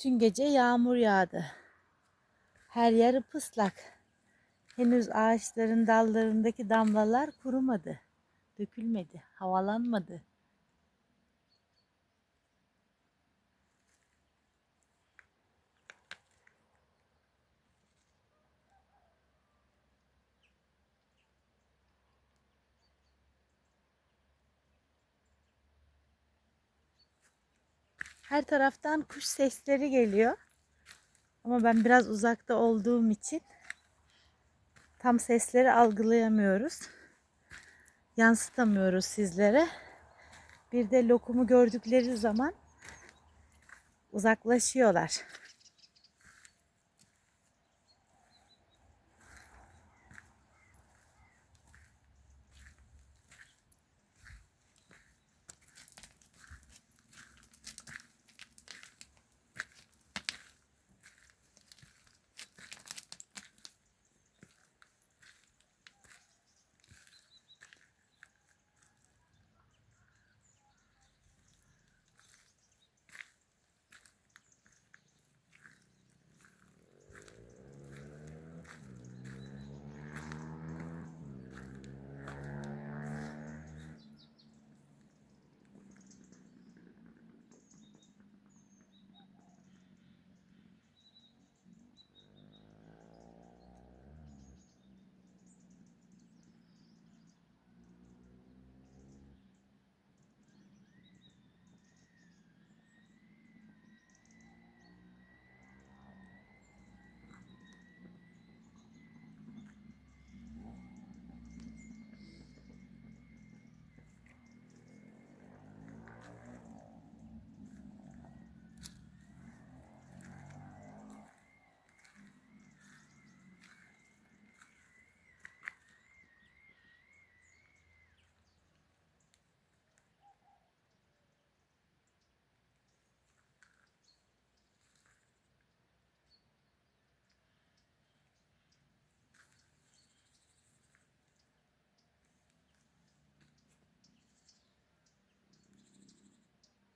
Bütün gece yağmur yağdı. Her yer ıslak. Henüz ağaçların dallarındaki damlalar kurumadı. Dökülmedi, havalanmadı. Her taraftan kuş sesleri geliyor. Ama ben biraz uzakta olduğum için tam sesleri algılayamıyoruz. Yansıtamıyoruz sizlere. Bir de lokumu gördükleri zaman uzaklaşıyorlar.